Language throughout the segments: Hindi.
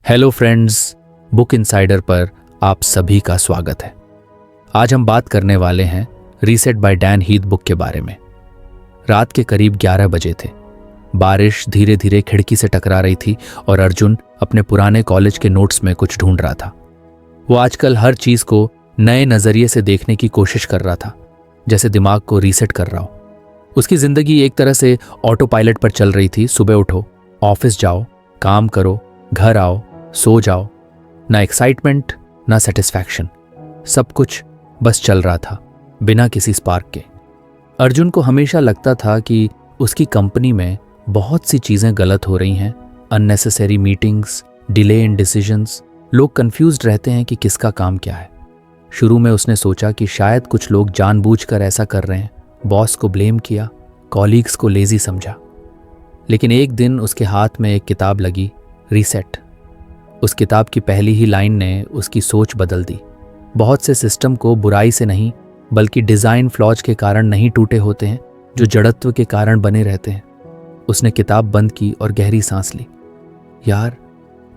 हेलो फ्रेंड्स, बुक इनसाइडर पर आप सभी का स्वागत है। आज हम बात करने वाले हैं reset bye Dan Heath book के बारे में। रात के करीब 11 बजे थे। बारिश धीरे धीरे खिड़की से टकरा रही थी और अर्जुन अपने पुराने कॉलेज के नोट्स में कुछ ढूंढ रहा था। वो आजकल हर चीज को नए नजरिए से देखने की कोशिश कर रहा था, जैसे दिमाग को रीसेट कर रहा हो। उसकी जिंदगी एक तरह से ऑटो पायलट पर चल रही थी। सुबह उठो, ऑफिस जाओ, काम करो, घर आओ, सो जाओ। ना एक्साइटमेंट ना सेटिस्फैक्शन, सब कुछ बस चल रहा था बिना किसी स्पार्क के। अर्जुन को हमेशा लगता था कि उसकी कंपनी में बहुत सी चीजें गलत हो रही हैं। Unnecessary meetings, delay in decisions, लोग कंफ्यूज्ड रहते हैं कि किसका काम क्या है। शुरू में उसने सोचा कि शायद कुछ लोग जानबूझकर ऐसा कर रहे हैं। बॉस को ब्लेम किया, कॉलीग्स को लेजी समझा। लेकिन एक दिन उसके हाथ में एक किताब लगी, रीसेट। उस किताब की पहली ही लाइन ने उसकी सोच बदल दी। बहुत से सिस्टम को बुराई से नहीं बल्कि डिज़ाइन फ्लॉज के कारण नहीं टूटे होते हैं, जो जड़त्व के कारण बने रहते हैं। उसने किताब बंद की और गहरी सांस ली। यार,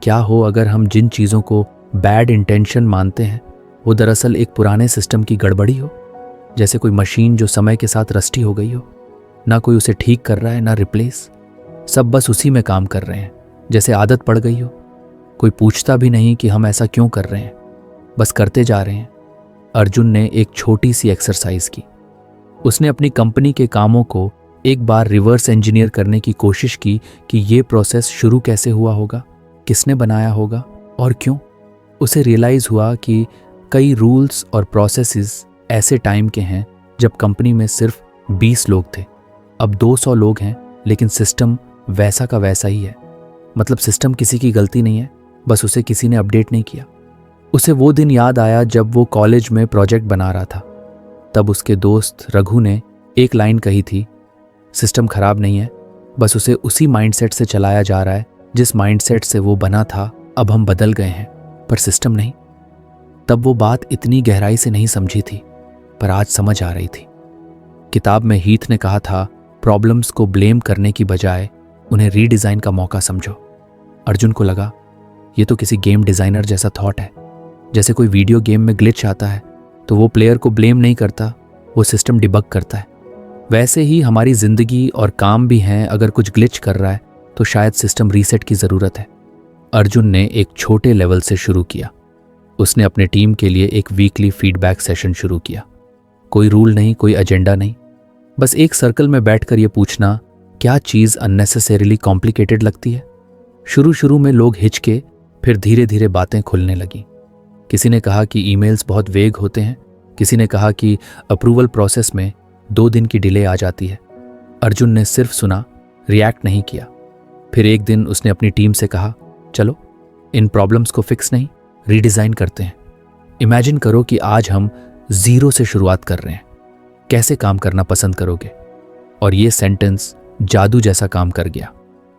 क्या हो अगर हम जिन चीज़ों को बैड इंटेंशन मानते हैं वो दरअसल एक पुराने सिस्टम की गड़बड़ी हो। जैसे कोई मशीन जो समय के साथ रस्टी हो गई हो, ना कोई उसे ठीक कर रहा है ना रिप्लेस। सब बस उसी में काम कर रहे हैं जैसे आदत पड़ गई हो। कोई पूछता भी नहीं कि हम ऐसा क्यों कर रहे हैं, बस करते जा रहे हैं। अर्जुन ने एक छोटी सी एक्सरसाइज की। उसने अपनी कंपनी के कामों को एक बार रिवर्स इंजीनियर करने की कोशिश की कि ये प्रोसेस शुरू कैसे हुआ होगा, किसने बनाया होगा और क्यों। उसे रियलाइज हुआ कि कई रूल्स और प्रोसेसेस ऐसे टाइम के हैं जब कंपनी में सिर्फ 20 लोग थे। अब 200 लोग हैं, लेकिन सिस्टम वैसा का वैसा ही है। मतलब सिस्टम किसी की गलती नहीं है, बस उसे किसी ने अपडेट नहीं किया। उसे वो दिन याद आया जब वो कॉलेज में प्रोजेक्ट बना रहा था। तब उसके दोस्त रघु ने एक लाइन कही थी, सिस्टम खराब नहीं है, बस उसे उसी माइंडसेट से चलाया जा रहा है जिस माइंडसेट से वो बना था। अब हम बदल गए हैं पर सिस्टम नहीं। तब वो बात इतनी गहराई से नहीं समझी थी, पर आज समझ आ रही थी। किताब में हीथ ने कहा था, प्रॉब्लम्स को ब्लेम करने की बजाय उन्हें रीडिज़ाइन का मौका समझो। अर्जुन को लगा ये तो किसी गेम डिज़ाइनर जैसा थॉट है। जैसे कोई वीडियो गेम में ग्लिच आता है तो वो प्लेयर को ब्लेम नहीं करता, वो सिस्टम डिबग करता है। वैसे ही हमारी ज़िंदगी और काम भी हैं। अगर कुछ ग्लिच कर रहा है तो शायद सिस्टम रीसेट की ज़रूरत है। अर्जुन ने एक छोटे लेवल से शुरू किया। उसने अपने टीम के लिए एक वीकली फीडबैक सेशन शुरू किया। कोई रूल नहीं, कोई एजेंडा नहीं, बस एक सर्कल में बैठकर ये पूछना, क्या चीज़ अननेसेसरीली कॉम्प्लिकेटेड लगती है। शुरू में लोग हिचके, फिर धीरे धीरे बातें खुलने लगी। किसी ने कहा कि ईमेल्स बहुत वेग होते हैं, किसी ने कहा कि अप्रूवल प्रोसेस में 2 दिन की डिले आ जाती है। अर्जुन ने सिर्फ सुना, रिएक्ट नहीं किया। फिर एक दिन उसने अपनी टीम से कहा, चलो इन प्रॉब्लम्स को फिक्स नहीं, रीडिज़ाइन करते हैं। इमेजिन करो कि आज हम 0 से शुरुआत कर रहे हैं। कैसे काम करना पसंद करोगे? और ये सेंटेंस जादू जैसा काम कर गया।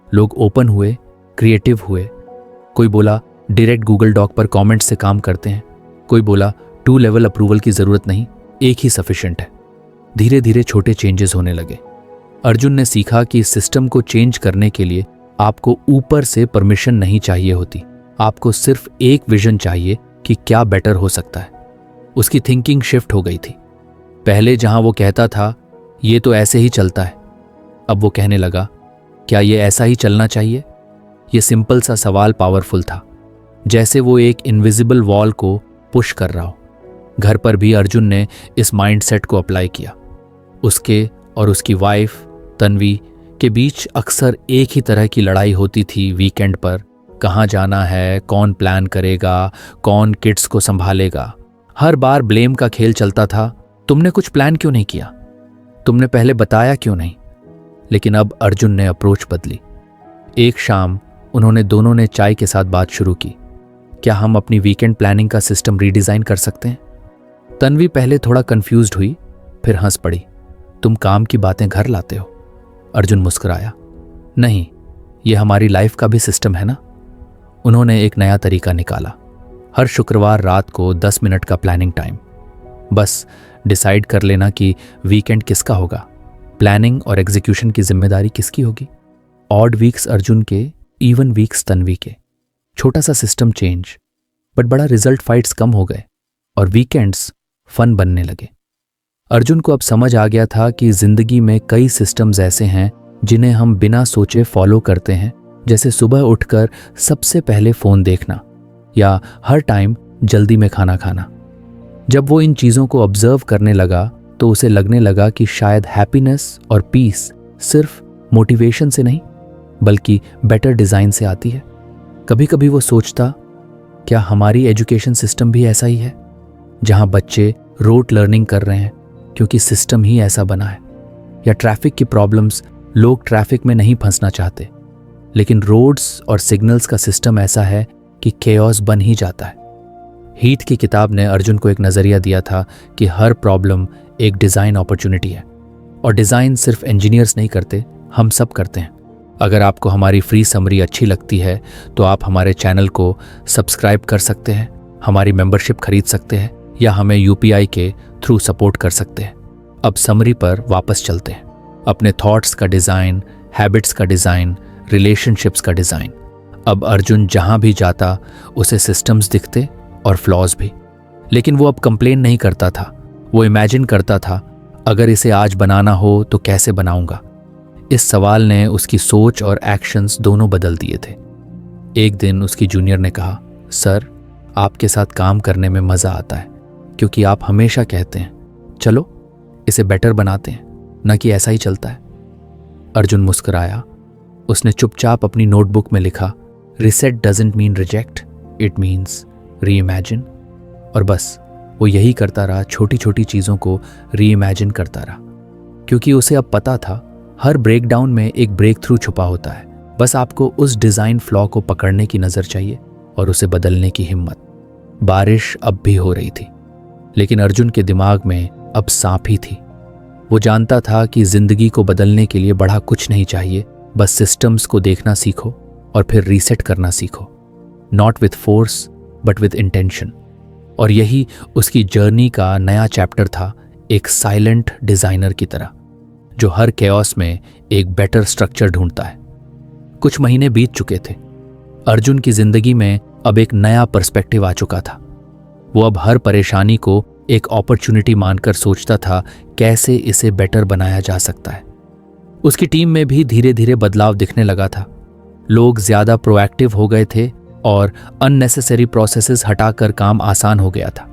लोग ओपन हुए, क्रिएटिव हुए। कोई बोला डायरेक्ट गूगल डॉक पर कमेंट से काम करते हैं। कोई बोला 2 लेवल अप्रूवल की ज़रूरत नहीं, एक ही सफिशिएंट है। धीरे धीरे छोटे चेंजेस होने लगे। अर्जुन ने सीखा कि सिस्टम को चेंज करने के लिए आपको ऊपर से परमिशन नहीं चाहिए होती। आपको सिर्फ एक विजन चाहिए कि क्या बेटर हो सकता है। उसकी थिंकिंग शिफ्ट हो गई थी। पहले जहां वो कहता था ये तो ऐसे ही चलता है, अब वो कहने लगा, क्या ये ऐसा ही चलना चाहिए? ये सिंपल सा सवाल पावरफुल था, जैसे वो एक इनविजिबल वॉल को पुश कर रहा हो। घर पर भी अर्जुन ने इस माइंडसेट को अप्लाई किया। उसके और उसकी वाइफ तन्वी के बीच अक्सर एक ही तरह की लड़ाई होती थी। वीकेंड पर कहाँ जाना है, कौन प्लान करेगा, कौन किड्स को संभालेगा। हर बार ब्लेम का खेल चलता था। तुमने कुछ प्लान क्यों नहीं किया? तुमने पहले बताया क्यों नहीं? लेकिन अब अर्जुन ने अप्रोच बदली। एक शाम उन्होंने दोनों ने चाय के साथ बात शुरू की। क्या हम अपनी वीकेंड प्लानिंग का सिस्टम रीडिज़ाइन कर सकते हैं? तन्वी पहले थोड़ा कंफ्यूज्ड हुई, फिर हंस पड़ी। तुम काम की बातें घर लाते हो? अर्जुन मुस्कुराया। नहीं, ये हमारी लाइफ का भी सिस्टम है ना। उन्होंने एक नया तरीका निकाला। हर शुक्रवार रात को 10 मिनट का प्लानिंग टाइम। बस डिसाइड कर लेना कि वीकेंड किसका होगा, प्लानिंग और एग्जीक्यूशन की जिम्मेदारी किसकी होगी। ऑड वीक्स अर्जुन के, इवन वीक्स तन्वी के। छोटा सा सिस्टम चेंज, बट बड़ा रिजल्ट फाइट्स कम हो गए और वीकेंड्स फन बनने लगे। अर्जुन को अब समझ आ गया था कि जिंदगी में कई सिस्टम्स ऐसे हैं जिन्हें हम बिना सोचे फॉलो करते हैं, जैसे सुबह उठकर सबसे पहले फ़ोन देखना या हर टाइम जल्दी में खाना खाना। जब वो इन चीज़ों को ऑब्जर्व करने लगा तो उसे लगने लगा कि शायद हैप्पीनेस और पीस सिर्फ मोटिवेशन से नहीं बल्कि बेटर डिज़ाइन से आती है। कभी कभी वो सोचता, क्या हमारी एजुकेशन सिस्टम भी ऐसा ही है, जहाँ बच्चे रोट लर्निंग कर रहे हैं क्योंकि सिस्टम ही ऐसा बना है? या ट्रैफिक की प्रॉब्लम्स, लोग ट्रैफिक में नहीं फंसना चाहते, लेकिन रोड्स और सिग्नल्स का सिस्टम ऐसा है कि केओस बन ही जाता है। हीथ की किताब ने अर्जुन को एक नज़रिया दिया था कि हर प्रॉब्लम एक डिज़ाइन अपॉर्चुनिटी है, और डिज़ाइन सिर्फ इंजीनियर्स नहीं करते, हम सब करते हैं। अगर आपको हमारी फ्री समरी अच्छी लगती है तो आप हमारे चैनल को सब्सक्राइब कर सकते हैं, हमारी मेंबरशिप खरीद सकते हैं या हमें यूपीआई के थ्रू सपोर्ट कर सकते हैं। अब समरी पर वापस चलते हैं। अपने थॉट्स का डिज़ाइन, हैबिट्स का डिज़ाइन, रिलेशनशिप्स का डिज़ाइन। अब अर्जुन जहाँ भी जाता उसे सिस्टम्स दिखते और फ्लॉज भी, लेकिन वो अब कंप्लेन नहीं करता था। वो इमेजिन करता था, अगर इसे आज बनाना हो तो कैसे बनाऊंगा। इस सवाल ने उसकी सोच और एक्शंस दोनों बदल दिए थे। एक दिन उसकी जूनियर ने कहा, सर, आपके साथ काम करने में मज़ा आता है क्योंकि आप हमेशा कहते हैं, चलो इसे बेटर बनाते हैं, न कि ऐसा ही चलता है। अर्जुन मुस्कुराया। उसने चुपचाप अपनी नोटबुक में लिखा, reset doesn't mean reject, it means reimagine. और बस वो यही करता रहा, छोटी छोटी चीज़ों को रीइमेजिन करता रहा, क्योंकि उसे अब पता था हर ब्रेकडाउन में एक ब्रेक थ्रू छुपा होता है। बस आपको उस डिज़ाइन फ्लॉ को पकड़ने की नज़र चाहिए और उसे बदलने की हिम्मत। बारिश अब भी हो रही थी, लेकिन अर्जुन के दिमाग में अब सांप ही थी। वो जानता था कि जिंदगी को बदलने के लिए बड़ा कुछ नहीं चाहिए, बस सिस्टम्स को देखना सीखो और फिर रीसेट करना सीखो, not with force but with intention. और यही उसकी जर्नी का नया चैप्टर था, एक साइलेंट डिजाइनर की तरह जो हर केओस में एक बेटर स्ट्रक्चर ढूंढता है। कुछ महीने बीत चुके थे। अर्जुन की जिंदगी में अब एक नया पर्सपेक्टिव आ चुका था। वो अब हर परेशानी को एक अपॉर्चुनिटी मानकर सोचता था कैसे इसे बेटर बनाया जा सकता है। उसकी टीम में भी धीरे धीरे बदलाव दिखने लगा था। लोग ज्यादा प्रोएक्टिव हो गए थे और अननेसेसरी प्रोसेसेस हटाकर काम आसान हो गया था।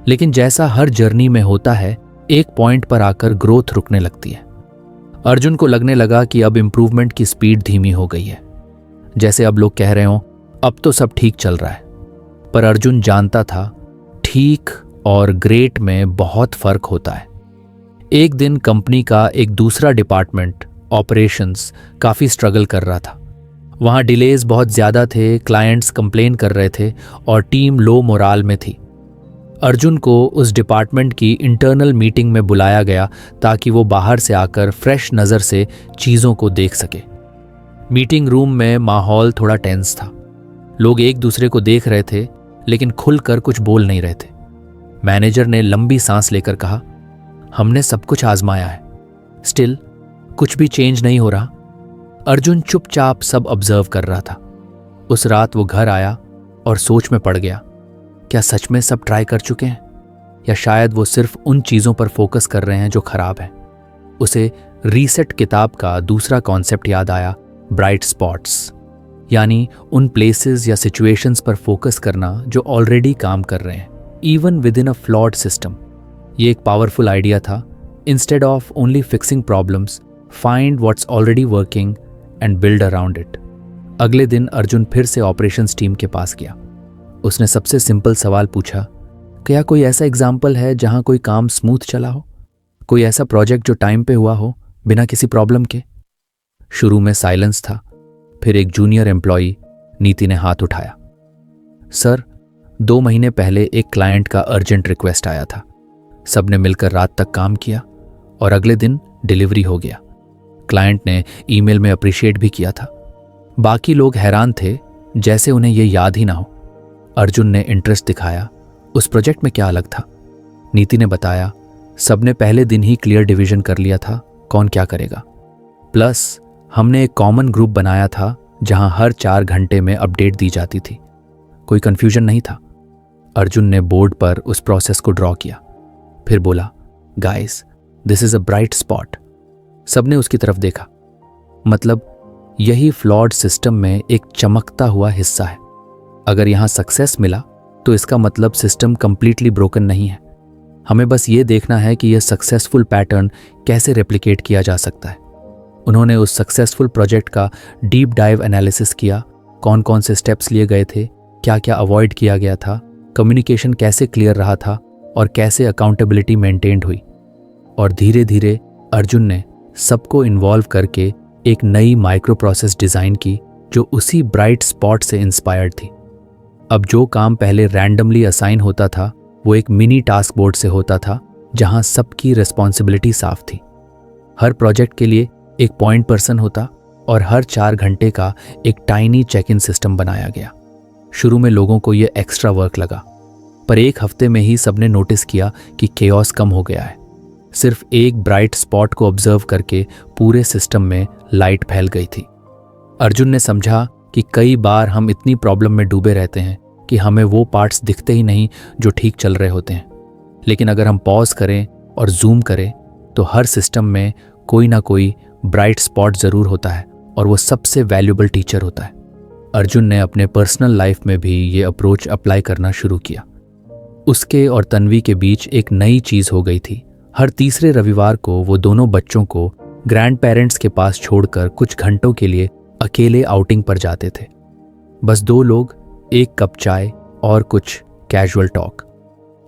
लेकिन जैसा हर जर्नी में होता है, एक पॉइंट पर आकर ग्रोथ रुकने लगती है। अर्जुन को लगने लगा कि अब इंप्रूवमेंट की स्पीड धीमी हो गई है, जैसे अब लोग कह रहे हों, अब तो सब ठीक चल रहा है। पर अर्जुन जानता था, ठीक और ग्रेट में बहुत फर्क होता है। एक दिन कंपनी का एक दूसरा डिपार्टमेंट, ऑपरेशंस, काफ़ी स्ट्रगल कर रहा था। वहाँ डिलेज बहुत ज़्यादा थे, क्लाइंट्स कंप्लेन कर रहे थे और टीम लो मोराल में थी। अर्जुन को उस डिपार्टमेंट की इंटरनल मीटिंग में बुलाया गया ताकि वो बाहर से आकर फ्रेश नज़र से चीज़ों को देख सके। मीटिंग रूम में माहौल थोड़ा टेंस था। लोग एक दूसरे को देख रहे थे लेकिन खुलकर कुछ बोल नहीं रहे थे। मैनेजर ने लंबी सांस लेकर कहा, हमने सब कुछ आजमाया है, स्टिल कुछ भी चेंज नहीं हो रहा। अर्जुन चुपचाप सब ऑब्जर्व कर रहा था। उस रात वो घर आया और सोच में पड़ गया, क्या सच में सब ट्राई कर चुके हैं या शायद वो सिर्फ उन चीज़ों पर फोकस कर रहे हैं जो खराब हैं। उसे रीसेट किताब का दूसरा कॉन्सेप्ट याद आया, ब्राइट स्पॉट्स, यानी उन प्लेसेस या सिचुएशंस पर फोकस करना जो ऑलरेडी काम कर रहे हैं, even with in a flawed system. ये एक पावरफुल आइडिया था। Instead of only fixing problems, find what's already working and build around it. अगले दिन अर्जुन फिर से ऑपरेशंस टीम के पास गया। उसने सबसे सिंपल सवाल पूछा, क्या कोई ऐसा एग्जाम्पल है जहां कोई काम स्मूथ चला हो, कोई ऐसा प्रोजेक्ट जो टाइम पे हुआ हो बिना किसी प्रॉब्लम के। शुरू में साइलेंस था, फिर एक जूनियर एम्प्लॉई नीति ने हाथ उठाया। सर, 2 महीने पहले एक क्लाइंट का अर्जेंट रिक्वेस्ट आया था। सबने मिलकर रात तक काम किया और अगले दिन डिलीवरी हो गया। क्लाइंट ने ईमेल में अप्रिशिएट भी किया था। बाकी लोग हैरान थे, जैसे उन्हें यह याद ही ना हो। अर्जुन ने इंटरेस्ट दिखाया, उस प्रोजेक्ट में क्या अलग था। नीति ने बताया, सबने पहले दिन ही क्लियर डिवीजन कर लिया था कौन क्या करेगा। प्लस हमने एक कॉमन ग्रुप बनाया था जहां हर 4 घंटे में अपडेट दी जाती थी। कोई कंफ्यूजन नहीं था। अर्जुन ने बोर्ड पर उस प्रोसेस को ड्रॉ किया, फिर बोला, guys, this is a bright spot. सबने उसकी तरफ देखा। मतलब यही फ्लॉड सिस्टम में एक चमकता हुआ हिस्सा है। अगर यहां सक्सेस मिला तो इसका मतलब सिस्टम कंप्लीटली ब्रोकन नहीं है। हमें बस ये देखना है कि यह सक्सेसफुल पैटर्न कैसे रेप्लिकेट किया जा सकता है। उन्होंने उस सक्सेसफुल प्रोजेक्ट का डीप डाइव एनालिसिस किया, कौन कौन से स्टेप्स लिए गए थे, क्या क्या अवॉइड किया गया था, कम्युनिकेशन कैसे क्लियर रहा था और कैसे अकाउंटेबिलिटी मेंटेन्ड हुई। और धीरे धीरे अर्जुन ने सबको इन्वॉल्व करके एक नई माइक्रो प्रोसेस डिज़ाइन की जो उसी ब्राइट स्पॉट से इंस्पायर्ड थी। अब जो काम पहले रैंडमली असाइन होता था वो एक मिनी टास्क बोर्ड से होता था, जहां सबकी रिस्पॉन्सिबिलिटी साफ थी। हर प्रोजेक्ट के लिए एक पॉइंट पर्सन होता और हर 4 घंटे का एक टाइनी चेक इन सिस्टम बनाया गया। शुरू में लोगों को यह एक्स्ट्रा वर्क लगा, पर एक हफ्ते में ही सबने नोटिस किया कि केओस कम हो गया है। सिर्फ एक ब्राइट स्पॉट को ऑब्जर्व करके पूरे सिस्टम में लाइट फैल गई थी। अर्जुन ने समझा कि कई बार हम इतनी प्रॉब्लम में डूबे रहते हैं कि हमें वो पार्ट्स दिखते ही नहीं जो ठीक चल रहे होते हैं। लेकिन अगर हम पॉज करें और जूम करें तो हर सिस्टम में कोई ना कोई ब्राइट स्पॉट ज़रूर होता है और वो सबसे वैल्यूबल टीचर होता है। अर्जुन ने अपने पर्सनल लाइफ में भी ये अप्रोच अप्लाई करना शुरू किया। उसके और तन्वी के बीच एक नई चीज़ हो गई थी। हर तीसरे रविवार को वो दोनों बच्चों को ग्रैंड पेरेंट्स के पास छोड़कर कुछ घंटों के लिए अकेले आउटिंग पर जाते थे। बस 2 लोग, एक कप चाय और कुछ कैजुअल टॉक।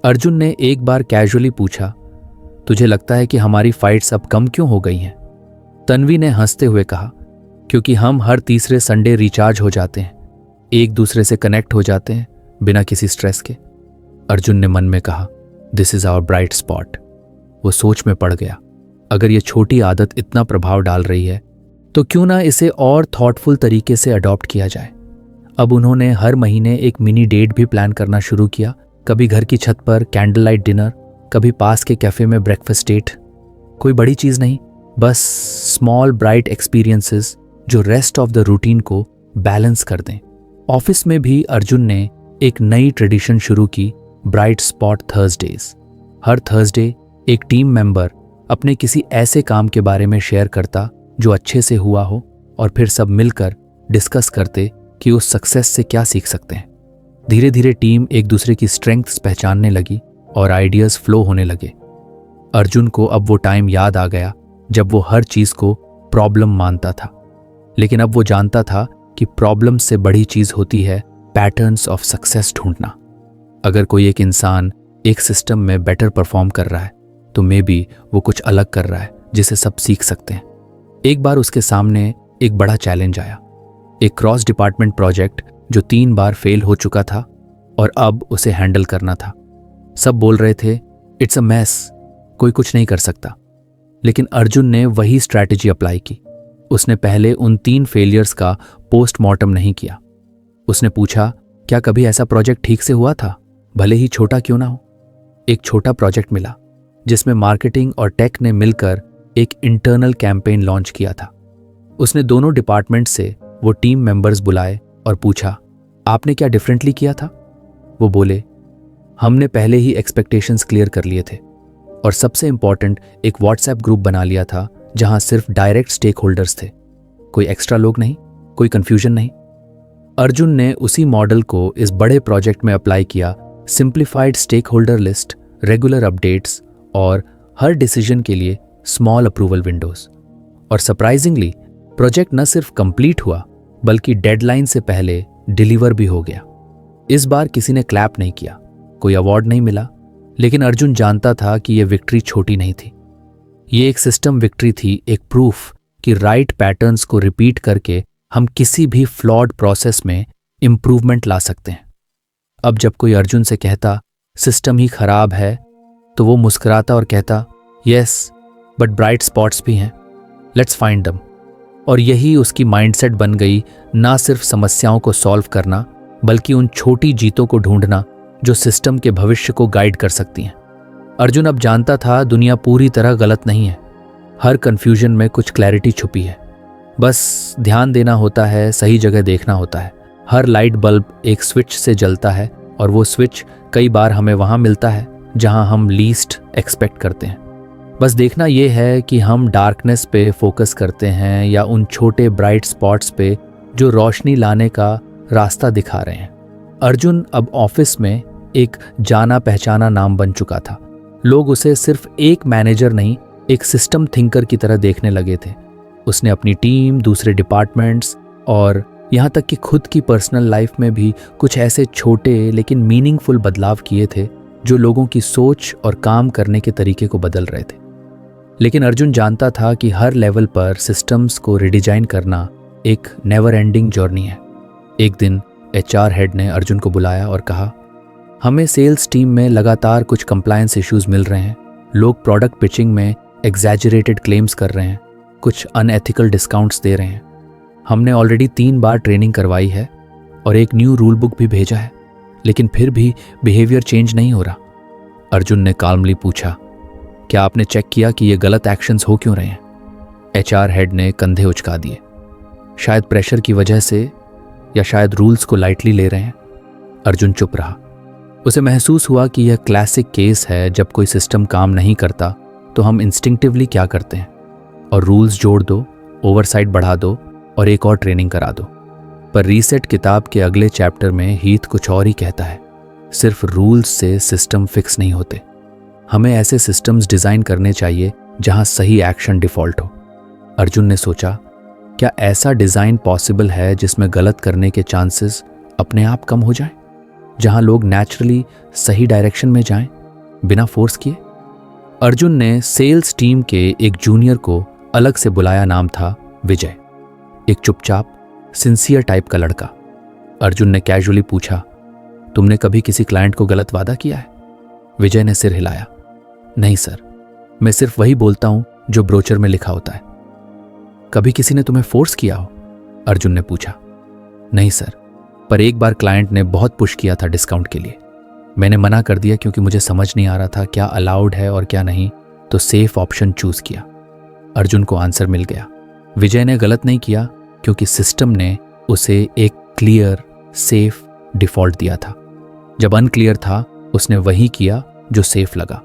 अर्जुन ने एक बार कैजुअली पूछा, तुझे लगता है कि हमारी फाइट्स अब कम क्यों हो गई हैं? तन्वी ने हंसते हुए कहा, क्योंकि हम हर तीसरे संडे रिचार्ज हो जाते हैं, एक दूसरे से कनेक्ट हो जाते हैं बिना किसी स्ट्रेस के। अर्जुन ने मन में कहा, this is our bright spot. वो सोच में पड़ गया, अगर ये छोटी आदत इतना प्रभाव डाल रही है तो क्यों ना इसे और थॉटफुल तरीके से अडॉप्ट किया जाए। अब उन्होंने हर महीने एक मिनी डेट भी प्लान करना शुरू किया। कभी घर की छत पर कैंडल लाइट डिनर, कभी पास के कैफे में ब्रेकफास्ट डेट। कोई बड़ी चीज नहीं, बस स्मॉल ब्राइट एक्सपीरियंसेस जो रेस्ट ऑफ द रूटीन को बैलेंस कर दें। ऑफिस में भी अर्जुन ने एक नई ट्रेडिशन शुरू की, ब्राइट स्पॉट थर्सडेज। हर थर्सडे एक टीम मेंबर अपने किसी ऐसे काम के बारे में शेयर करता जो अच्छे से हुआ हो और फिर सब मिलकर डिस्कस करते कि उस सक्सेस से क्या सीख सकते हैं। धीरे धीरे टीम एक दूसरे की स्ट्रेंथ्स पहचानने लगी और आइडियाज फ्लो होने लगे। अर्जुन को अब वो टाइम याद आ गया जब वो हर चीज को प्रॉब्लम मानता था, लेकिन अब वो जानता था कि प्रॉब्लम से बड़ी चीज होती है पैटर्न्स ऑफ सक्सेस ढूंढना। अगर कोई एक इंसान एक सिस्टम में बेटर परफॉर्म कर रहा है तो मे बी वो कुछ अलग कर रहा है जिसे सब सीख सकते हैं। एक बार उसके सामने एक बड़ा चैलेंज आया, एक क्रॉस डिपार्टमेंट प्रोजेक्ट जो 3 बार फेल हो चुका था और अब उसे हैंडल करना था। सब बोल रहे थे, इट्स अ मैस, कोई कुछ नहीं कर सकता। लेकिन अर्जुन ने वही स्ट्रैटेजी अप्लाई की। उसने पहले उन 3 फेलियर्स का पोस्टमार्टम नहीं किया। उसने पूछा, क्या कभी ऐसा प्रोजेक्ट ठीक से हुआ था, भले ही छोटा क्यों ना हो? एक छोटा प्रोजेक्ट मिला जिसमें मार्केटिंग और टेक ने मिलकर एक इंटरनल कैंपेन लॉन्च किया था। उसने दोनों डिपार्टमेंट से वो टीम मेंबर्स बुलाए और पूछा, आपने क्या डिफरेंटली किया था? वो बोले, हमने पहले ही एक्सपेक्टेशंस क्लियर कर लिए थे और सबसे इंपॉर्टेंट एक व्हाट्सएप ग्रुप बना लिया था जहां सिर्फ डायरेक्ट स्टेक होल्डर्स थे, कोई एक्स्ट्रा लोग नहीं, कोई कंफ्यूजन नहीं। अर्जुन ने उसी मॉडल को इस बड़े प्रोजेक्ट में अप्लाई किया। Simplified stake holder list, regular updates और हर डिसीजन के लिए स्मॉल अप्रूवल विंडोज। और सरप्राइजिंगली प्रोजेक्ट न सिर्फ कंप्लीट हुआ बल्कि डेडलाइन से पहले डिलीवर भी हो गया। इस बार किसी ने क्लैप नहीं किया, कोई अवार्ड नहीं मिला, लेकिन अर्जुन जानता था कि यह विक्ट्री छोटी नहीं थी। ये एक सिस्टम विक्ट्री थी, एक प्रूफ कि राइट पैटर्न्स को रिपीट करके हम किसी भी फ्लॉड प्रोसेस में इंप्रूवमेंट ला सकते हैं। अब जब कोई अर्जुन से कहता सिस्टम ही खराब है तो वो मुस्कुराता और कहता, यस बट ब्राइट स्पॉट्स भी हैं, लेट्स फाइंड देम। और यही उसकी माइंडसेट बन गई, ना सिर्फ समस्याओं को सॉल्व करना बल्कि उन छोटी जीतों को ढूंढना जो सिस्टम के भविष्य को गाइड कर सकती हैं। अर्जुन अब जानता था दुनिया पूरी तरह गलत नहीं है, हर कंफ्यूजन में कुछ क्लैरिटी छुपी है। बस ध्यान देना होता है, सही जगह देखना होता है हर लाइट बल्ब एक स्विच से जलता है और वो स्विच कई बार हमें वहाँ मिलता है जहाँ हम लीस्ट एक्सपेक्ट करते हैं। बस देखना ये है कि हम डार्कनेस पे फोकस करते हैं या उन छोटे ब्राइट स्पॉट्स पे जो रोशनी लाने का रास्ता दिखा रहे हैं। अर्जुन अब ऑफिस में एक जाना पहचाना नाम बन चुका था। लोग उसे सिर्फ एक मैनेजर नहीं, एक सिस्टम थिंकर की तरह देखने लगे थे। उसने अपनी टीम, दूसरे डिपार्टमेंट्स और यहाँ तक कि खुद की पर्सनल लाइफ में भी कुछ ऐसे छोटे लेकिन मीनिंगफुल बदलाव किए थे जो लोगों की सोच और काम करने के तरीके को बदल रहे थे। लेकिन अर्जुन जानता था कि हर लेवल पर सिस्टम्स को रिडिजाइन करना एक नेवर एंडिंग जर्नी है। एक दिन एचआर हेड ने अर्जुन को बुलाया और कहा, हमें सेल्स टीम में लगातार कुछ कंप्लायंस इश्यूज मिल रहे हैं। लोग प्रोडक्ट पिचिंग में एग्जैजरेटेड क्लेम्स कर रहे हैं, कुछ अनएथिकल डिस्काउंट्स दे रहे हैं। हमने ऑलरेडी 3 बार ट्रेनिंग करवाई है और एक न्यू रूल बुक भी भेजा है, लेकिन फिर भी बिहेवियर चेंज नहीं हो रहा। अर्जुन ने काल्मली पूछा, क्या आपने चेक किया कि ये गलत एक्शंस हो क्यों रहे हैं? एचआर हेड ने कंधे उचका दिए। शायद प्रेशर की वजह से या शायद रूल्स को लाइटली ले रहे हैं। अर्जुन चुप रहा। उसे महसूस हुआ कि यह क्लासिक केस है, जब कोई सिस्टम काम नहीं करता तो हम इंस्टिंक्टिवली क्या करते हैं, और रूल्स जोड़ दो, ओवरसाइट बढ़ा दो और एक और ट्रेनिंग करा दो। पर रीसेट किताब के अगले चैप्टर में हीथ कुछ और ही कहता है। सिर्फ रूल्स से सिस्टम फिक्स नहीं होते। हमें ऐसे सिस्टम्स डिज़ाइन करने चाहिए जहां सही एक्शन डिफ़ॉल्ट हो। अर्जुन ने सोचा, क्या ऐसा डिज़ाइन पॉसिबल है जिसमें गलत करने के चांसेस अपने आप कम हो जाएं, जहां लोग नेचुरली सही डायरेक्शन में जाएं बिना फोर्स किए? अर्जुन ने सेल्स टीम के एक जूनियर को अलग से बुलाया। नाम था विजय, एक चुपचाप सिंसियर टाइप का लड़का। अर्जुन ने कैजुअली पूछा, तुमने कभी किसी क्लाइंट को गलत वादा किया है? विजय ने सिर हिलाया। नहीं सर, मैं सिर्फ वही बोलता हूं जो ब्रोचर में लिखा होता है। कभी किसी ने तुम्हें फोर्स किया हो? अर्जुन ने पूछा। नहीं सर, पर एक बार क्लाइंट ने बहुत पुश किया था डिस्काउंट के लिए। मैंने मना कर दिया क्योंकि मुझे समझ नहीं आ रहा था क्या अलाउड है और क्या नहीं, तो सेफ ऑप्शन चूज किया। अर्जुन को आंसर मिल गया। विजय ने गलत नहीं किया क्योंकि सिस्टम ने उसे एक क्लियर, सेफ डिफॉल्ट दिया था। जब अनक्लियर था, उसने वही किया जो सेफ लगा।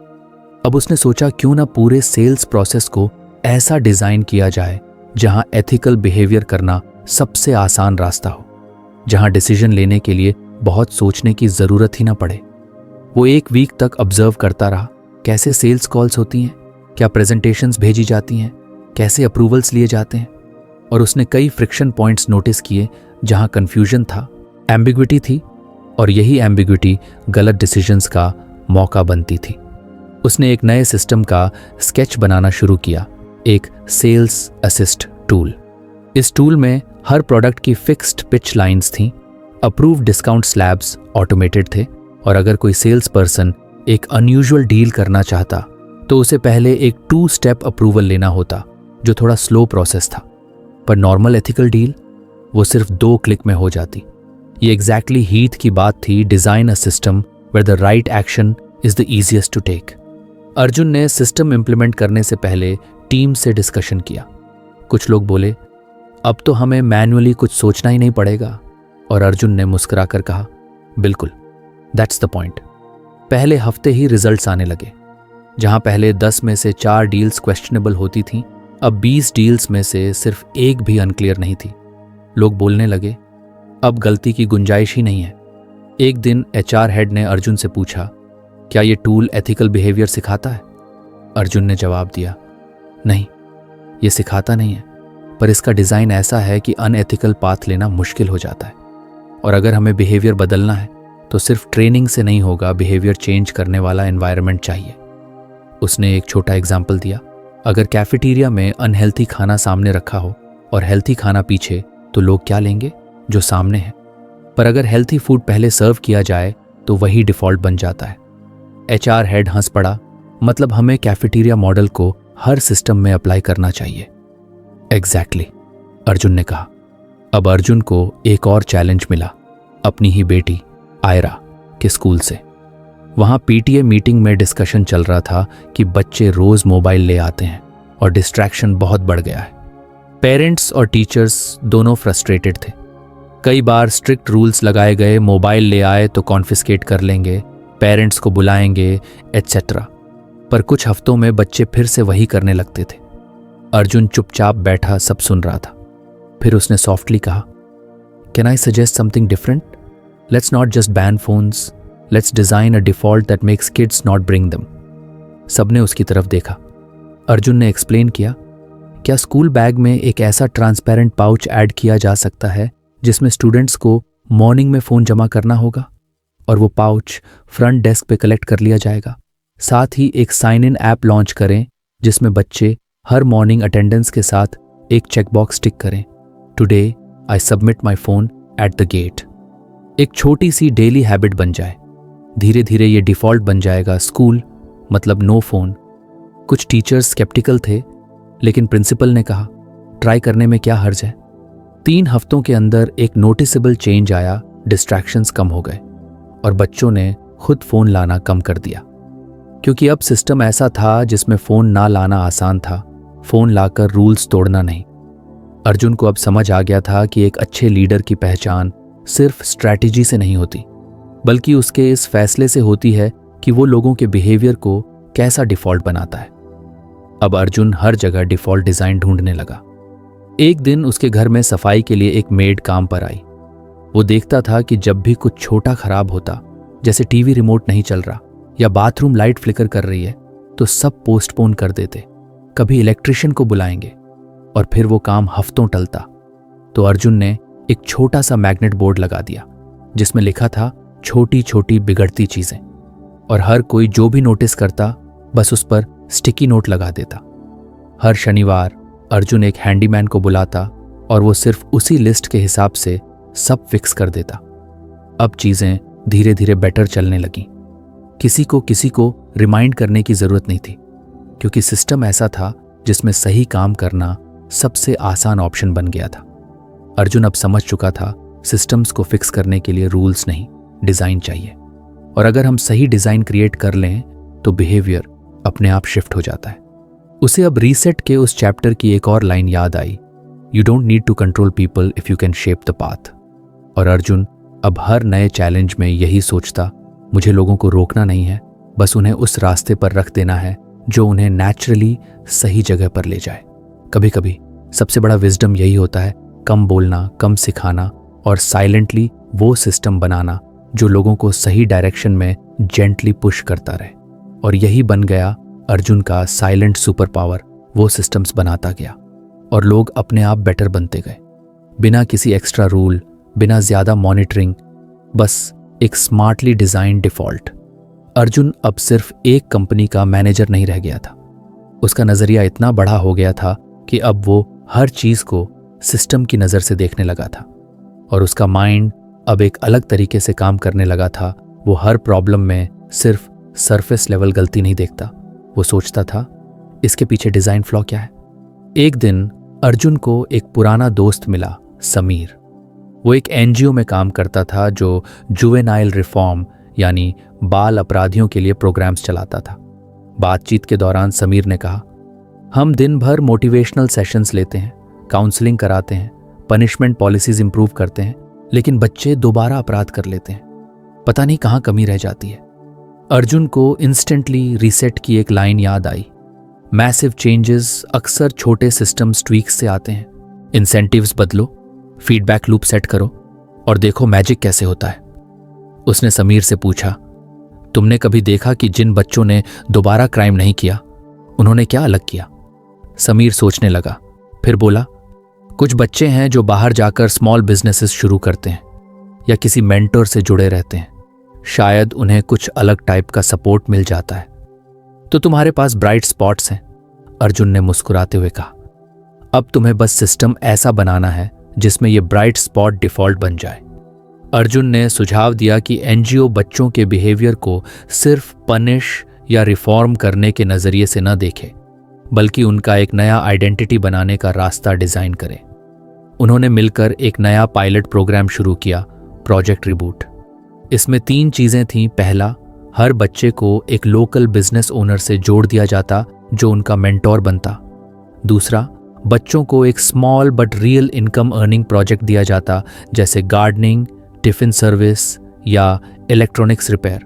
अब उसने सोचा, क्यों ना पूरे सेल्स प्रोसेस को ऐसा डिजाइन किया जाए जहां एथिकल बिहेवियर करना सबसे आसान रास्ता हो, जहां डिसीजन लेने के लिए बहुत सोचने की जरूरत ही ना पड़े। वो 1 वीक तक ऑब्जर्व करता रहा, कैसे सेल्स कॉल्स होती हैं, क्या प्रेजेंटेशंस भेजी जाती हैं, कैसे अप्रूवल्स लिए जाते हैं, और उसने कई फ्रिक्शन पॉइंट्स नोटिस किए जहां कंफ्यूजन था, एम्बिग्विटी थी, और यही एम्बिग्विटी गलत डिसीजंस का मौका बनती थी। उसने एक नए सिस्टम का स्केच बनाना शुरू किया, एक सेल्स असिस्ट टूल। इस टूल में हर प्रोडक्ट की फिक्स्ड पिच लाइंस थीं, अप्रूव्ड डिस्काउंट स्लैब्स ऑटोमेटेड थे, और अगर कोई सेल्स पर्सन एक अनयूजुअल डील करना चाहता तो उसे पहले एक 2 स्टेप अप्रूवल लेना होता, जो थोड़ा स्लो प्रोसेस था। पर नॉर्मल एथिकल डील वो सिर्फ 2 क्लिक में हो जाती। ये एग्जैक्टली हीथ की बात थी, design a system where the right action is the easiest to take. Arjun ने सिस्टम इंप्लीमेंट करने से पहले टीम से डिस्कशन किया। कुछ लोग बोले, अब तो हमें मैन्युअली कुछ सोचना ही नहीं पड़ेगा, और अर्जुन ने मुस्कुराकर कहा, बिल्कुल, दैट्स द पॉइंट। पहले हफ्ते ही रिजल्ट्स आने लगे। जहां पहले 10 में से 4 डील्स क्वेश्चनेबल होती थीं, अब 20 डील्स में से सिर्फ 1 भी अनक्लियर नहीं थी। लोग बोलने लगे, अब गलती की गुंजाइश ही नहीं है। एक दिन एचआर हेड ने अर्जुन से पूछा, क्या ये टूल एथिकल बिहेवियर सिखाता है? अर्जुन ने जवाब दिया, नहीं, ये सिखाता नहीं है, पर इसका डिज़ाइन ऐसा है कि अनएथिकल पाथ लेना मुश्किल हो जाता है। और अगर हमें बिहेवियर बदलना है तो सिर्फ ट्रेनिंग से नहीं होगा, बिहेवियर चेंज करने वाला एनवायरनमेंट चाहिए। उसने एक छोटा एग्जाम्पल दिया, अगर कैफेटेरिया में अनहेल्थी खाना सामने रखा हो और हेल्थी खाना पीछे, तो लोग क्या लेंगे? जो सामने है। पर अगर हेल्थी फूड पहले सर्व किया जाए तो वही डिफ़ॉल्ट बन जाता है। एचआर हेड हंस पड़ा, मतलब हमें कैफेटेरिया मॉडल को हर सिस्टम में अप्लाई करना चाहिए। एग्जैक्टली, अर्जुन ने कहा। अब अर्जुन को एक और चैलेंज मिला, अपनी ही बेटी आयरा के स्कूल से। वहां पीटीए मीटिंग में डिस्कशन चल रहा था कि बच्चे रोज मोबाइल ले आते हैं और डिस्ट्रैक्शन बहुत बढ़ गया है। पेरेंट्स और टीचर्स दोनों फ्रस्ट्रेटेड थे। कई बार स्ट्रिक्ट रूल्स लगाए गए, मोबाइल ले आए तो कॉन्फिस्केट कर लेंगे, पेरेंट्स को बुलाएंगे, एटसेट्रा। पर कुछ हफ्तों में बच्चे फिर से वही करने लगते थे। अर्जुन चुपचाप बैठा सब सुन रहा था। फिर उसने सॉफ्टली कहा, can I suggest something different? Let's not just ban phones, let's design a default that makes kids not bring them. सबने उसकी तरफ देखा। अर्जुन ने एक्सप्लेन किया, क्या स्कूल बैग में एक ऐसा ट्रांसपेरेंट पाउच ऐड किया जा सकता है जिसमें स्टूडेंट्स को मॉर्निंग में फ़ोन जमा करना होगा और वो पाउच फ्रंट डेस्क पे कलेक्ट कर लिया जाएगा। साथ ही एक साइन इन ऐप लॉन्च करें जिसमें बच्चे हर मॉर्निंग अटेंडेंस के साथ एक चेकबॉक्स टिक करें, today I submit my phone at the gate. एक छोटी सी डेली हैबिट बन जाए। धीरे धीरे ये डिफ़ॉल्ट बन जाएगा, स्कूल मतलब नो फ़ोन। कुछ टीचर्स स्केप्टिकल थे, लेकिन प्रिंसिपल ने कहा, ट्राई करने में क्या हर्ज है। 3 हफ्तों के अंदर एक नोटिसेबल चेंज आया, डिस्ट्रैक्शंस कम हो गए और बच्चों ने खुद फ़ोन लाना कम कर दिया। क्योंकि अब सिस्टम ऐसा था जिसमें फ़ोन ना लाना आसान था, फ़ोन लाकर रूल्स तोड़ना नहीं। अर्जुन को अब समझ आ गया था कि एक अच्छे लीडर की पहचान सिर्फ स्ट्रैटेजी से नहीं होती, बल्कि उसके इस फैसले से होती है कि वो लोगों के बिहेवियर को कैसा डिफ़ॉल्ट बनाता है। अब अर्जुन हर जगह डिफ़ॉल्ट डिज़ाइन ढूंढने लगा। एक दिन उसके घर में सफाई के लिए एक मेड काम पर आई। वो देखता था कि जब भी कुछ छोटा खराब होता, जैसे टीवी रिमोट नहीं चल रहा या बाथरूम लाइट फ्लिकर कर रही है, तो सब पोस्टपोन कर देते। कभी इलेक्ट्रिशियन को बुलाएंगे और फिर वो काम हफ्तों टलता। तो अर्जुन ने एक छोटा सा मैग्नेट बोर्ड लगा दिया जिसमें लिखा था, छोटी छोटी बिगड़ती चीजें। और हर कोई जो भी नोटिस करता बस उस पर स्टिकी नोट लगा देता। हर शनिवार अर्जुन एक हैंडीमैन को बुलाता और वो सिर्फ उसी लिस्ट के हिसाब से सब फिक्स कर देता। अब चीजें धीरे धीरे बेटर चलने लगीं। किसी को रिमाइंड करने की जरूरत नहीं थी, क्योंकि सिस्टम ऐसा था जिसमें सही काम करना सबसे आसान ऑप्शन बन गया था। अर्जुन अब समझ चुका था, सिस्टम्स को फिक्स करने के लिए रूल्स नहीं, डिजाइन चाहिए। और अगर हम सही डिजाइन क्रिएट कर लें तो बिहेवियर अपने आप शिफ्ट हो जाता है। उसे अब रीसेट के उस चैप्टर की एक और लाइन याद आई, you don't need to control people if you can shape the path. और अर्जुन अब हर नए चैलेंज में यही सोचता, मुझे लोगों को रोकना नहीं है, बस उन्हें उस रास्ते पर रख देना है जो उन्हें नेचुरली सही जगह पर ले जाए। कभी कभी सबसे बड़ा विजडम यही होता है, कम बोलना, कम सिखाना और साइलेंटली वो सिस्टम बनाना जो लोगों को सही डायरेक्शन में जेंटली पुश करता रहे। और यही बन गया अर्जुन का साइलेंट सुपर पावर। वो सिस्टम्स बनाता गया और लोग अपने आप बेटर बनते गए, बिना किसी एक्स्ट्रा रूल, बिना ज्यादा मॉनिटरिंग, बस एक स्मार्टली डिजाइन डिफॉल्ट। अर्जुन अब सिर्फ एक कंपनी का मैनेजर नहीं रह गया था। उसका नजरिया इतना बड़ा हो गया था कि अब वो हर चीज को सिस्टम की नजर से देखने लगा था और उसका माइंड अब एक अलग तरीके से काम करने लगा था। वो हर प्रॉब्लम में सिर्फ सरफेस लेवल गलती नहीं देखता, वो सोचता था इसके पीछे डिजाइन फ्लॉ क्या है। एक दिन अर्जुन को एक पुराना दोस्त मिला, समीर। वो एक एनजीओ में काम करता था जो जुवेनाइल रिफॉर्म यानी बाल अपराधियों के लिए प्रोग्राम्स चलाता था। बातचीत के दौरान समीर ने कहा, हम दिन भर मोटिवेशनल सेशंस लेते हैं, काउंसलिंग कराते हैं, पनिशमेंट पॉलिसीज इंप्रूव करते हैं, लेकिन बच्चे दोबारा अपराध कर लेते हैं। पता नहीं कहाँ कमी रह जाती है। अर्जुन को इंस्टेंटली रीसेट की एक लाइन याद आई, मैसिव चेंजेस अक्सर छोटे सिस्टम्स ट्वीक्स से आते हैं। इंसेंटिव्स बदलो, फीडबैक लूप सेट करो और देखो मैजिक कैसे होता है। उसने समीर से पूछा, तुमने कभी देखा कि जिन बच्चों ने दोबारा क्राइम नहीं किया उन्होंने क्या अलग किया? समीर सोचने लगा, फिर बोला, कुछ बच्चे हैं जो बाहर जाकर स्मॉल बिजनेसेस शुरू करते हैं या किसी मेंटर से जुड़े रहते हैं, शायद उन्हें कुछ अलग टाइप का सपोर्ट मिल जाता है। तो तुम्हारे पास ब्राइट स्पॉट्स हैं, अर्जुन ने मुस्कुराते हुए कहा। अब तुम्हें बस सिस्टम ऐसा बनाना है जिसमें ये ब्राइट स्पॉट डिफॉल्ट बन जाए। अर्जुन ने सुझाव दिया कि एनजीओ बच्चों के बिहेवियर को सिर्फ पनिश या रिफॉर्म करने के नजरिए से न देखे, बल्कि उनका एक नया आइडेंटिटी बनाने का रास्ता डिजाइन करे। उन्होंने मिलकर एक नया पायलट प्रोग्राम शुरू किया, प्रोजेक्ट रिबूट। इसमें 3 चीजें थीं। पहला, हर बच्चे को एक लोकल बिजनेस ओनर से जोड़ दिया जाता जो उनका मेंटोर बनता। दूसरा, बच्चों को एक small but real income earning project दिया जाता, जैसे गार्डनिंग, टिफिन सर्विस या इलेक्ट्रॉनिक्स रिपेयर।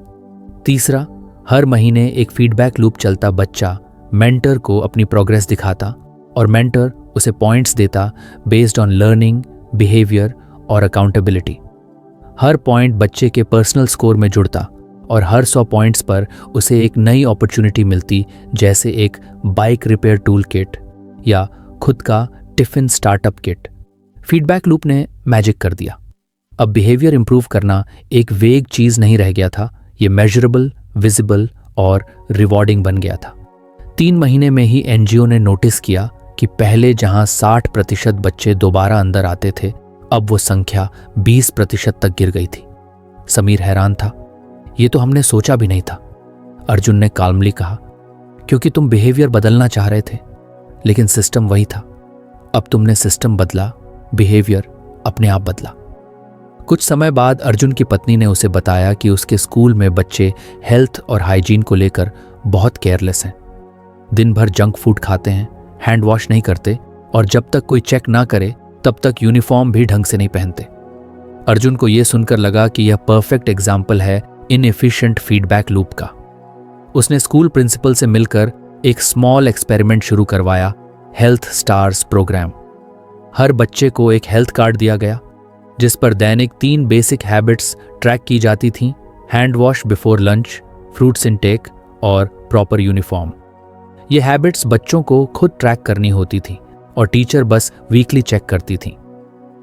तीसरा, हर महीने एक फीडबैक लूप चलता। बच्चा मेंटर को अपनी प्रोग्रेस दिखाता और मेंटर उसे पॉइंट्स देता बेस्ड ऑन लर्निंग, बिहेवियर और अकाउंटेबिलिटी। हर पॉइंट बच्चे के पर्सनल स्कोर में जुड़ता और हर 100 पॉइंट्स पर उसे एक नई अपॉर्चुनिटी मिलती, जैसे एक बाइक रिपेयर टूल किट या खुद का tiffin startup kit. Feedback loop ने मैजिक कर दिया। अब बिहेवियर इंप्रूव करना एक वेग चीज नहीं रह गया था, ये मेजरेबल, विजिबल और रिवॉर्डिंग बन गया था। 3 महीने में ही एनजीओ ने नोटिस किया कि पहले जहां 60% बच्चे दोबारा अंदर आते थे, अब वो संख्या 20% तक गिर गई थी। समीर हैरान था। ये तो हमने सोचा भी नहीं था। अर्जुन ने काल्मली कहा, क्योंकि तुम बिहेवियर बदलना चाह रहे थे, लेकिन सिस्टम वही था। अब तुमने सिस्टम बदला, बिहेवियर अपने आप बदला। कुछ समय बाद अर्जुन की पत्नी ने उसे बताया कि उसके स्कूल में बच्चे हेल्थ और हाइजीन को लेकर बहुत केयरलेस हैं। दिन भर जंक फूड खाते हैं, हैंड वॉश नहीं करते और जब तक कोई चेक ना करे तब तक यूनिफॉर्म भी ढंग से नहीं पहनते। अर्जुन को यह सुनकर लगा कि यह परफेक्ट एग्जाम्पल है इनएफिशिएंट फीडबैक लूप का। उसने स्कूल प्रिंसिपल से मिलकर एक स्मॉल एक्सपेरिमेंट शुरू करवाया, हेल्थ स्टार्स प्रोग्राम। हर बच्चे को एक हेल्थ कार्ड दिया गया जिस पर दैनिक 3 बेसिक हैबिट्स ट्रैक की जाती थीं: hand wash before lunch, fruits intake और प्रॉपर यूनिफॉर्म। ये हैबिट्स बच्चों को खुद ट्रैक करनी होती थी और टीचर बस वीकली चेक करती थी।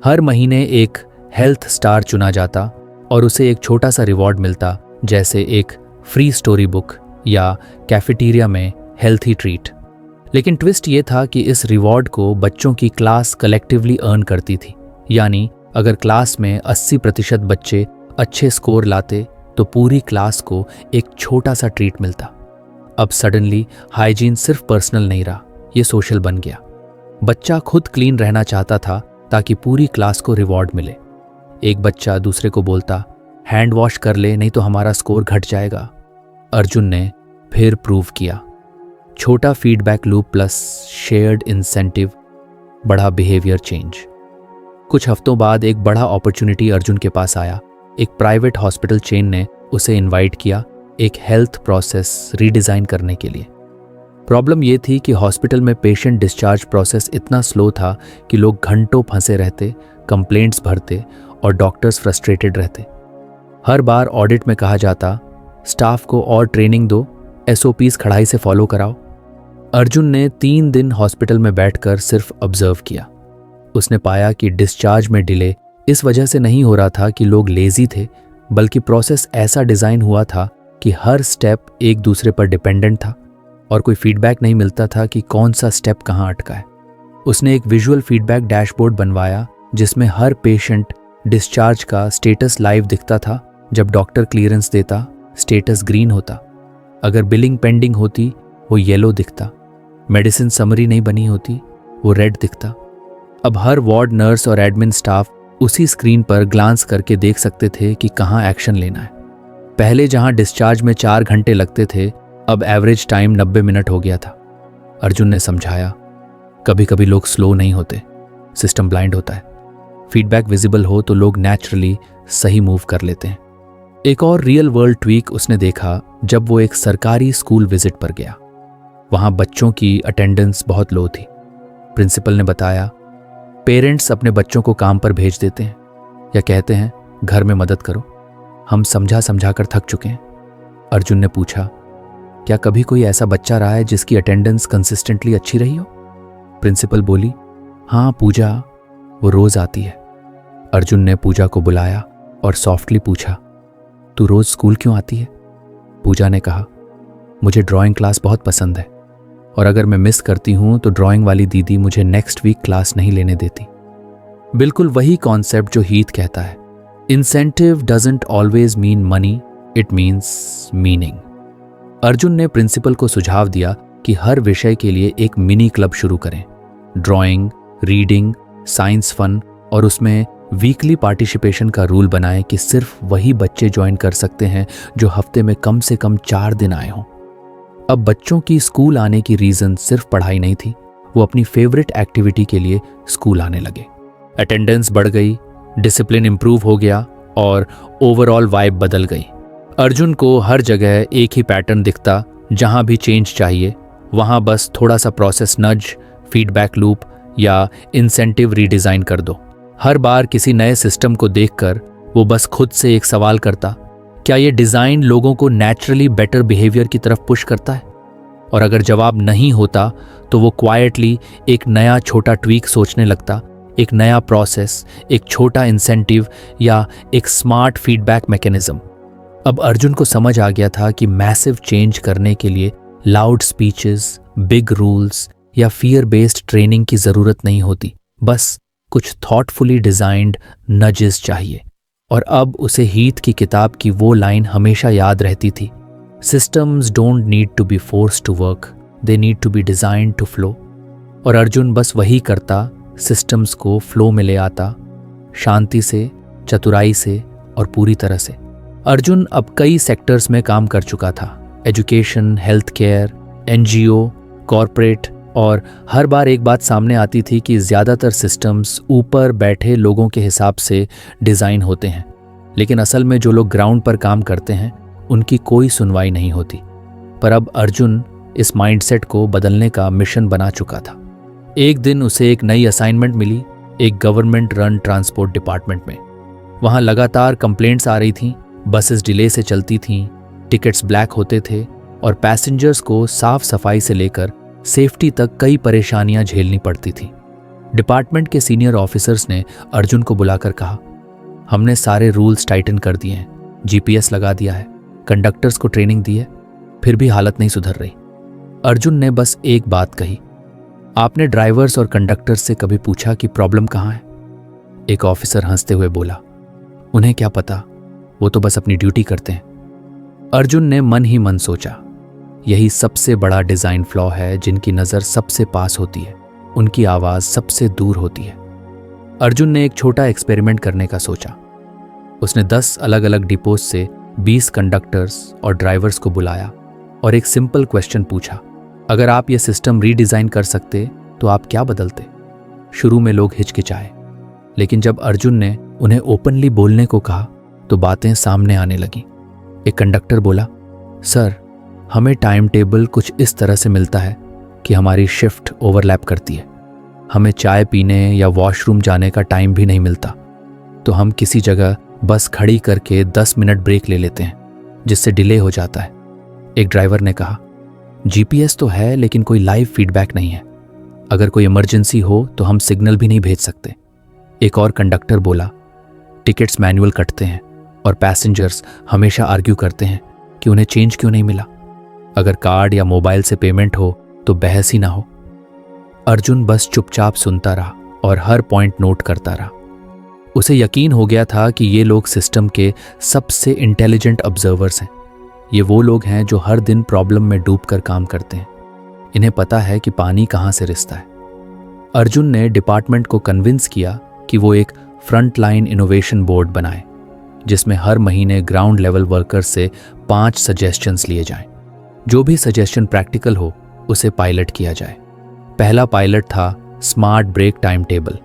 हर महीने एक हेल्थ स्टार चुना जाता और उसे एक छोटा सा रिवॉर्ड मिलता, जैसे एक फ्री स्टोरी बुक या कैफेटेरिया में हेल्थी ट्रीट। लेकिन ट्विस्ट ये था कि इस रिवॉर्ड को बच्चों की क्लास कलेक्टिवली अर्न करती थी। यानी अगर क्लास में 80% बच्चे अच्छे स्कोर लाते तो पूरी क्लास को एक छोटा सा ट्रीट मिलता। अब सडनली हाइजीन सिर्फ पर्सनल नहीं रहा, ये सोशल बन गया। बच्चा खुद क्लीन रहना चाहता था ताकि पूरी क्लास को रिवॉर्ड मिले। एक बच्चा दूसरे को बोलता, हैंड वॉश कर ले नहीं तो हमारा स्कोर घट जाएगा। अर्जुन ने फिर प्रूव किया, छोटा feedback loop plus shared incentive, बड़ा बिहेवियर चेंज। कुछ हफ्तों बाद एक बड़ा अपॉर्चुनिटी अर्जुन के पास आया। एक प्राइवेट हॉस्पिटल चेन ने उसे इनवाइट किया एक हेल्थ प्रोसेस रीडिज़ाइन करने के लिए। प्रॉब्लम यह थी कि हॉस्पिटल में पेशेंट डिस्चार्ज प्रोसेस इतना स्लो था कि लोग घंटों फंसे रहते, कंप्लेंट्स भरते और डॉक्टर्स फ्रस्ट्रेटेड रहते। हर बार ऑडिट में कहा जाता, स्टाफ को और ट्रेनिंग दो, SOPs खड़ाई से फॉलो कराओ। अर्जुन ने 3 दिन हॉस्पिटल में बैठकर सिर्फ ऑब्जर्व किया। उसने पाया कि डिस्चार्ज में डिले इस वजह से नहीं हो रहा था कि लोग लेजी थे, बल्कि प्रोसेस ऐसा डिज़ाइन हुआ था कि हर स्टेप एक दूसरे पर डिपेंडेंट था और कोई फीडबैक नहीं मिलता था कि कौन सा स्टेप कहाँ अटका है। उसने एक विजुअल फीडबैक डैशबोर्ड बनवाया जिसमें हर पेशेंट डिस्चार्ज का स्टेटस लाइव दिखता था। जब डॉक्टर क्लियरेंस देता, स्टेटस ग्रीन होता। अगर बिलिंग पेंडिंग होती, वो येलो दिखता। मेडिसिन समरी नहीं बनी होती, वो रेड दिखता। अब हर वार्ड नर्स और एडमिन स्टाफ उसी स्क्रीन पर ग्लांस करके देख सकते थे कि कहाँ एक्शन लेना है। पहले जहाँ डिस्चार्ज में 4 घंटे लगते थे, अब एवरेज टाइम 90 मिनट हो गया था। अर्जुन ने समझाया, कभी कभी लोग स्लो नहीं होते, सिस्टम ब्लाइंड होता है। फीडबैक विजिबल हो तो लोग नेचुरली सही मूव कर लेते हैं। एक और रियल वर्ल्ड ट्वीक उसने देखा जब वो एक सरकारी स्कूल विजिट पर गया। वहाँ बच्चों की अटेंडेंस बहुत लो थी। प्रिंसिपल ने बताया, पेरेंट्स अपने बच्चों को काम पर भेज देते हैं या कहते हैं घर में मदद करो, हम समझा समझा कर थक चुके हैं। अर्जुन ने पूछा, क्या कभी कोई ऐसा बच्चा रहा है जिसकी अटेंडेंस कंसिस्टेंटली अच्छी रही हो? प्रिंसिपल बोली, हाँ पूजा, वो रोज आती है। अर्जुन ने पूजा को बुलाया और सॉफ्टली पूछा, तू रोज स्कूल क्यों आती है? पूजा ने कहा, मुझे ड्राइंग क्लास बहुत पसंद है और अगर मैं मिस करती हूं तो ड्राइंग वाली दीदी मुझे नेक्स्ट वीक क्लास नहीं लेने देती। बिल्कुल वही कॉन्सेप्ट जो हीथ कहता है, incentive doesn't always mean money, it means meaning. Arjun ने प्रिंसिपल को सुझाव दिया कि हर विषय के लिए एक मिनी क्लब शुरू करें, ड्राइंग, रीडिंग, साइंस फन, और उसमें वीकली पार्टिसिपेशन का रूल बनाएं कि सिर्फ वही बच्चे ज्वाइन कर सकते हैं जो हफ्ते में कम से कम 4 दिन आए हों। अब बच्चों की स्कूल आने की रीज़न सिर्फ पढ़ाई नहीं थी, वो अपनी फेवरेट एक्टिविटी के लिए स्कूल आने लगे। अटेंडेंस बढ़ गई, डिसिप्लिन इंप्रूव हो गया और ओवरऑल वाइब बदल गई। अर्जुन को हर जगह एक ही पैटर्न दिखता, जहां भी चेंज चाहिए वहां बस थोड़ा सा प्रोसेस नज, फीडबैक लूप या इंसेंटिव रीडिज़ाइन कर दो। हर बार किसी नए सिस्टम को देखकर वो बस खुद से एक सवाल करता, क्या ये डिज़ाइन लोगों को नेचुरली बेटर बिहेवियर की तरफ पुश करता है? और अगर जवाब नहीं होता तो वो क्वाइटली एक नया छोटा ट्वीक सोचने लगता, एक नया प्रोसेस, एक छोटा इंसेंटिव या एक स्मार्ट फीडबैक मैकेनिज्म। अब अर्जुन को समझ आ गया था कि मैसिव चेंज करने के लिए लाउड स्पीचेस, बिग रूल्स या फियर बेस्ड ट्रेनिंग की जरूरत नहीं होती, बस कुछ थॉटफुली डिजाइंड नजेस चाहिए। और अब उसे हीथ की किताब की वो लाइन हमेशा याद रहती थी, systems don't need to be forced to work, they need to be designed to flow. और अर्जुन बस वही करता, सिस्टम्स को फ्लो में ले आता, शांति से, चतुराई से और पूरी तरह से। अर्जुन अब कई सेक्टर्स में काम कर चुका था, education, health care, NGO, corporate, और हर बार एक बात सामने आती थी कि ज़्यादातर सिस्टम्स ऊपर बैठे लोगों के हिसाब से डिज़ाइन होते हैं, लेकिन असल में जो लोग ग्राउंड पर काम करते हैं उनकी कोई सुनवाई नहीं होती। पर अब अर्जुन इस माइंडसेट को बदलने का मिशन बना चुका था। एक दिन उसे एक नई असाइनमेंट मिली, एक गवर्नमेंट रन ट्रांसपोर्ट डिपार्टमेंट में। वहाँ लगातार कंप्लेंट्स आ रही थीं, बसेस डिले से चलती थीं, टिकट्स ब्लैक होते थे और पैसेंजर्स को साफ सफाई से लेकर सेफ्टी तक कई परेशानियां झेलनी पड़ती थी। डिपार्टमेंट के सीनियर ऑफिसर्स ने अर्जुन को बुलाकर कहा, हमने सारे रूल्स टाइटन कर दिए हैं, GPS लगा दिया है, कंडक्टर्स को ट्रेनिंग दी है, फिर भी हालत नहीं सुधर रही। अर्जुन ने बस एक बात कही, आपने ड्राइवर्स और कंडक्टर्स से कभी पूछा कि प्रॉब्लम कहाँ है? एक ऑफिसर हंसते हुए बोला, उन्हें क्या पता, वो तो बस अपनी ड्यूटी करते हैं। अर्जुन ने मन ही मन सोचा, यही सबसे बड़ा डिजाइन फ्लॉ है, जिनकी नज़र सबसे पास होती है, उनकी आवाज़ सबसे दूर होती है। अर्जुन ने एक छोटा एक्सपेरिमेंट करने का सोचा। उसने 10 अलग अलग डिपोज से 20 कंडक्टर्स और ड्राइवर्स को बुलाया और एक सिंपल क्वेश्चन पूछा, अगर आप ये सिस्टम रीडिज़ाइन कर सकते तो आप क्या बदलते? शुरू में लोग हिचकिचाए, लेकिन जब अर्जुन ने उन्हें ओपनली बोलने को कहा तो बातें सामने आने लगीं। एक कंडक्टर बोला, सर, हमें टाइम टेबल कुछ इस तरह से मिलता है कि हमारी शिफ्ट ओवरलैप करती है। हमें चाय पीने या वॉशरूम जाने का टाइम भी नहीं मिलता, तो हम किसी जगह बस खड़ी करके 10 मिनट ब्रेक ले लेते हैं, जिससे डिले हो जाता है। एक ड्राइवर ने कहा, GPS तो है लेकिन कोई लाइव फीडबैक नहीं है, अगर कोई इमरजेंसी हो तो हम सिग्नल भी नहीं भेज सकते। एक और कंडक्टर बोला, टिकट्स मैनुअल कटते हैं और पैसेंजर्स हमेशा आर्ग्यू करते हैं कि उन्हें चेंज क्यों नहीं मिला। अगर कार्ड या मोबाइल से पेमेंट हो तो बहस ही ना हो। अर्जुन बस चुपचाप सुनता रहा और हर पॉइंट नोट करता रहा। उसे यकीन हो गया था कि ये लोग सिस्टम के सबसे इंटेलिजेंट ऑब्जर्वर्स हैं। ये वो लोग हैं जो हर दिन प्रॉब्लम में डूबकर काम करते हैं। इन्हें पता है कि पानी कहाँ से रिसता है। अर्जुन ने डिपार्टमेंट को कन्विंस किया कि वो एक फ्रंट लाइन इनोवेशन बोर्ड बनाए, जिसमें हर महीने ग्राउंड लेवल वर्कर्स से 5 सजेशंस लिए जाएं। जो भी सजेशन प्रैक्टिकल हो उसे पायलट किया जाए। पहला पायलट था smart break time table.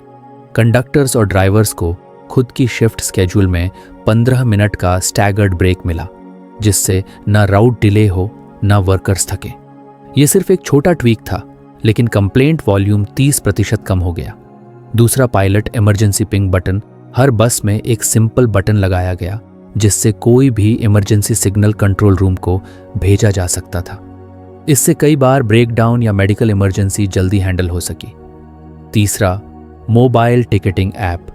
Conductors और ड्राइवर्स को खुद की शिफ्ट स्केड्यूल में 15 मिनट का स्टैगर्ड ब्रेक मिला, जिससे न राउट डिले हो न वर्कर्स थके। ये सिर्फ एक छोटा ट्वीक था, लेकिन कंप्लेंट वॉल्यूम 30% कम हो गया। दूसरा पायलट इमरजेंसी पिंग बटन। हर बस में एक सिंपल बटन लगाया गया, जिससे कोई भी इमरजेंसी सिग्नल कंट्रोल रूम को भेजा जा सकता था। इससे कई बार ब्रेकडाउन या मेडिकल इमरजेंसी जल्दी हैंडल हो सकी। तीसरा, मोबाइल टिकटिंग ऐप।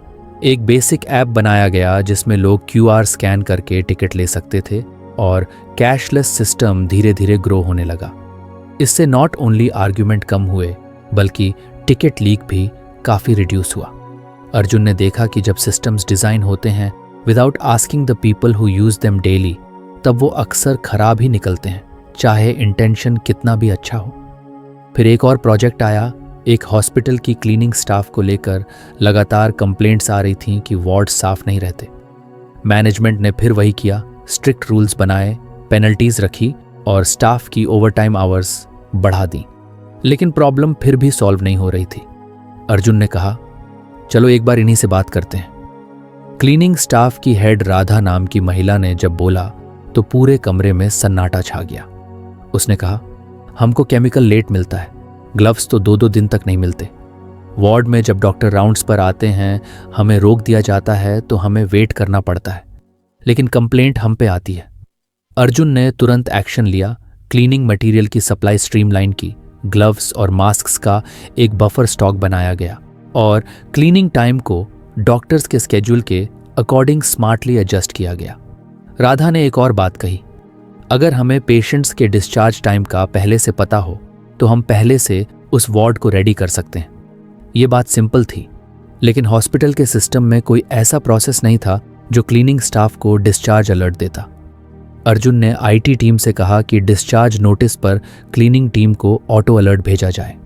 एक बेसिक ऐप बनाया गया जिसमें लोग QR स्कैन करके टिकट ले सकते थे और कैशलेस सिस्टम धीरे धीरे ग्रो होने लगा। इससे नॉट ओनली आर्ग्यूमेंट कम हुए, बल्कि टिकट लीक भी काफ़ी रिड्यूस हुआ। अर्जुन ने देखा कि जब सिस्टम्स डिज़ाइन होते हैं without asking the people who use them daily, तब वो अक्सर खराब ही निकलते हैं, चाहे इंटेंशन कितना भी अच्छा हो। फिर एक और प्रोजेक्ट आया। एक हॉस्पिटल की क्लीनिंग स्टाफ को लेकर लगातार कंप्लेंट्स आ रही थीं कि वार्ड साफ नहीं रहते। मैनेजमेंट ने फिर वही किया, स्ट्रिक्ट रूल्स बनाए, पेनल्टीज रखी और स्टाफ की ओवरटाइम आवर्स बढ़ा दी। लेकिन प्रॉब्लम फिर भी सॉल्व नहीं हो रही थी। अर्जुन ने कहा, चलो एक बार इन्हीं से बात करते हैं। क्लीनिंग स्टाफ की हेड राधा नाम की महिला ने जब बोला तो पूरे कमरे में सन्नाटा छा गया। उसने कहा, हमको केमिकल लेट मिलता है, ग्लव्स तो 2-2 दिन तक नहीं मिलते। वार्ड में जब डॉक्टर राउंड्स पर आते हैं हमें रोक दिया जाता है तो हमें वेट करना पड़ता है, लेकिन कंप्लेंट हम पे आती है। अर्जुन ने तुरंत एक्शन लिया। क्लीनिंग मटेरियल की सप्लाई स्ट्रीमलाइन की, ग्लव्स और मास्क्स का एक बफर स्टॉक बनाया गया और क्लीनिंग टाइम को डॉक्टर्स के स्केड्यूल के अकॉर्डिंग स्मार्टली एडजस्ट किया गया। राधा ने एक और बात कही, अगर हमें पेशेंट्स के डिस्चार्ज टाइम का पहले से पता हो तो हम पहले से उस वार्ड को रेडी कर सकते हैं। ये बात सिंपल थी, लेकिन हॉस्पिटल के सिस्टम में कोई ऐसा प्रोसेस नहीं था जो क्लीनिंग स्टाफ को डिस्चार्ज अलर्ट देता। अर्जुन ने आईटी टीम से कहा कि डिस्चार्ज नोटिस पर क्लीनिंग टीम को ऑटो अलर्ट भेजा जाए।